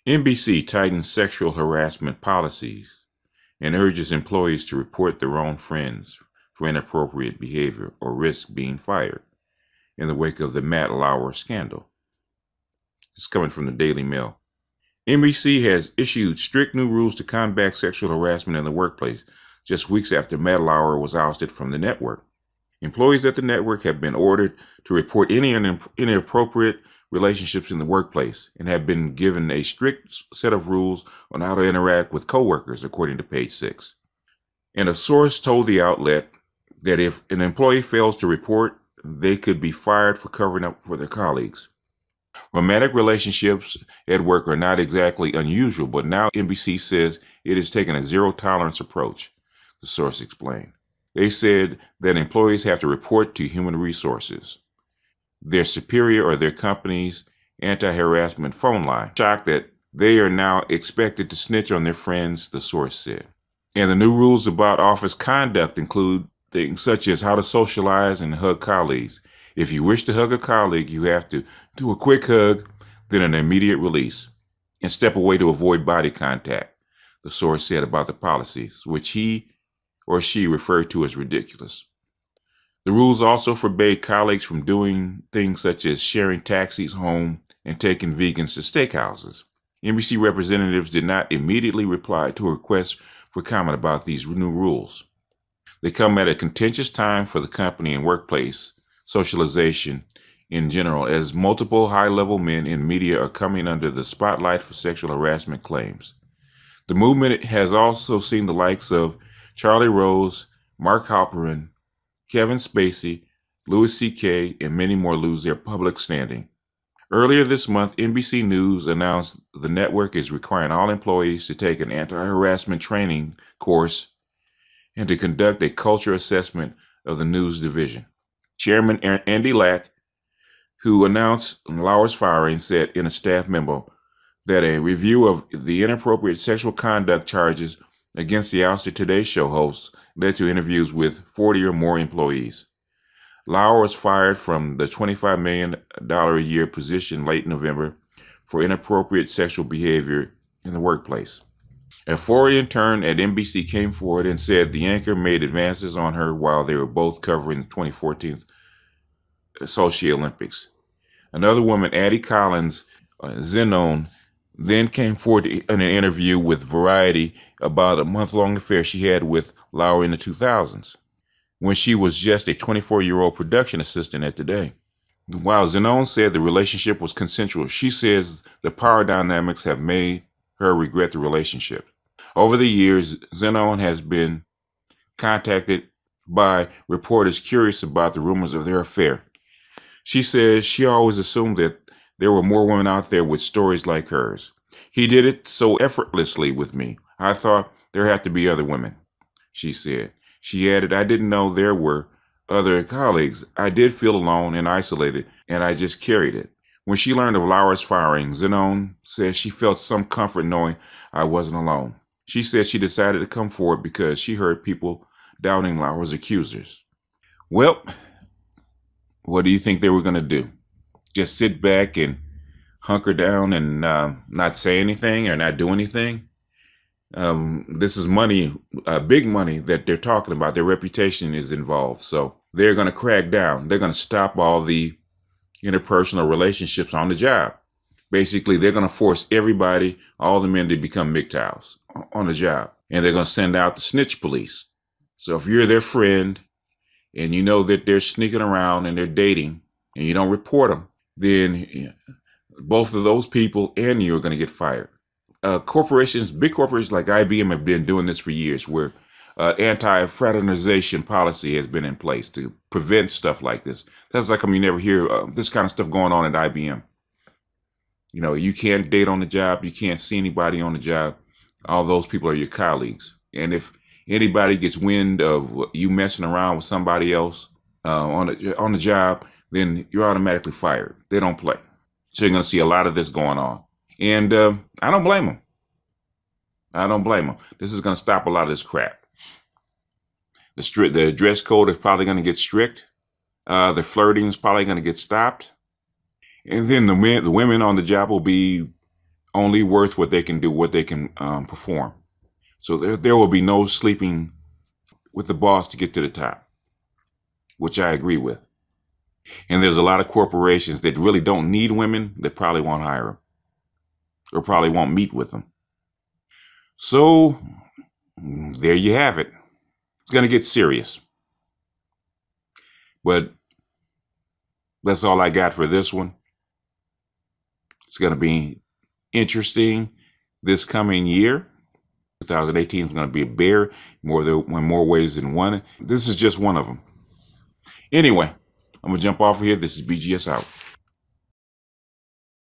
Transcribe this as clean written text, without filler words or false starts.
NBC tightens sexual harassment policies and urges employees to report their own friends for inappropriate behavior or risk being fired in the wake of the Matt Lauer scandal. It's coming from the Daily Mail. NBC has issued strict new rules to combat sexual harassment in the workplace just weeks after Matt Lauer was ousted from the network. Employees at the network have been ordered to report any inappropriate relationships in the workplace and have been given a strict set of rules on how to interact with coworkers, according to page 6. And a source told the outlet that if an employee fails to report, they could be fired for covering up for their colleagues. Romantic relationships at work are not exactly unusual, but now NBC says it is taking a zero-tolerance approach, the source explained. They said that employees have to report to human resources, their superior or their company's anti-harassment phone line. Shocked that they are now expected to snitch on their friends, the source said. And the new rules about office conduct include things such as how to socialize and hug colleagues. If you wish to hug a colleague, you have to do a quick hug, then an immediate release, and step away to avoid body contact, the source said about the policies, which he or she referred to as ridiculous. The rules also forbade colleagues from doing things such as sharing taxis home and taking vegans to steakhouses. NBC representatives did not immediately reply to a request for comment about these new rules. They come at a contentious time for the company and workplace socialization in general, as multiple high-level men in media are coming under the spotlight for sexual harassment claims. The movement has also seen the likes of Charlie Rose, Mark Halperin, Kevin Spacey, Louis C.K., and many more lose their public standing. Earlier this month, NBC News announced the network is requiring all employees to take an anti-harassment training course and to conduct a culture assessment of the news division. Chairman Andy Lack, who announced Lauer's firing, said in a staff memo that a review of the inappropriate sexual conduct charges against the ousted Today Show hosts led to interviews with 40 or more employees. Lauer was fired from the $25 million a year position late November for inappropriate sexual behavior in the workplace. A forward intern at NBC came forward and said the anchor made advances on her while they were both covering the 2014 Sochi Olympics. Another woman, Addie Collins Zenone, then came forward in an interview with Variety about a month-long affair she had with Lauer in the 2000s, when she was just a 24-year-old production assistant at Today. While Zenone said the relationship was consensual, she says the power dynamics have made her regret the relationship. Over the years, Zenone has been contacted by reporters curious about the rumors of their affair. She says she always assumed that there were more women out there with stories like hers. He did it so effortlessly with me. I thought there had to be other women, she said. She added, I didn't know there were other colleagues. I did feel alone and isolated, and I just carried it. When she learned of Lauer's firing, Zenone says she felt some comfort knowing I wasn't alone. She says she decided to come forward because she heard people doubting Lauer's accusers. Well, what do you think they were going to do? Just sit back and hunker down and not say anything or not do anything? This is money, big money that they're talking about. Their reputation is involved. So they're going to crack down. They're going to stop all the interpersonal relationships on the job. Basically, they're going to force everybody, all the men, to become MGTOWs on the job. And they're going to send out the snitch police. So if you're their friend and you know that they're sneaking around and they're dating and you don't report them, then both of those people and you are going to get fired. Corporations, big corporations like IBM have been doing this for years, where anti-fraternization policy has been in place to prevent stuff like this. That's how come you never hear this kind of stuff going on at IBM. You know, you can't date on the job. You can't see anybody on the job. All those people are your colleagues. And if anybody gets wind of you messing around with somebody else on the job, then you're automatically fired. They don't play. So you're going to see a lot of this going on. And I don't blame them. I don't blame them. This is going to stop a lot of this crap. The dress code is probably going to get strict. The flirting is probably going to get stopped. And then the women on the job will be only worth what they can do, what they can perform. So there will be no sleeping with the boss to get to the top, which I agree with. And there's a lot of corporations that really don't need women that probably won't hire them or probably won't meet with them. So there you have it. It's going to get serious. But that's all I got for this one. It's going to be interesting this coming year. 2018 is going to be a bear in more ways than one. This is just one of them. Anyway, I'm going to jump off of here. This is BGS out.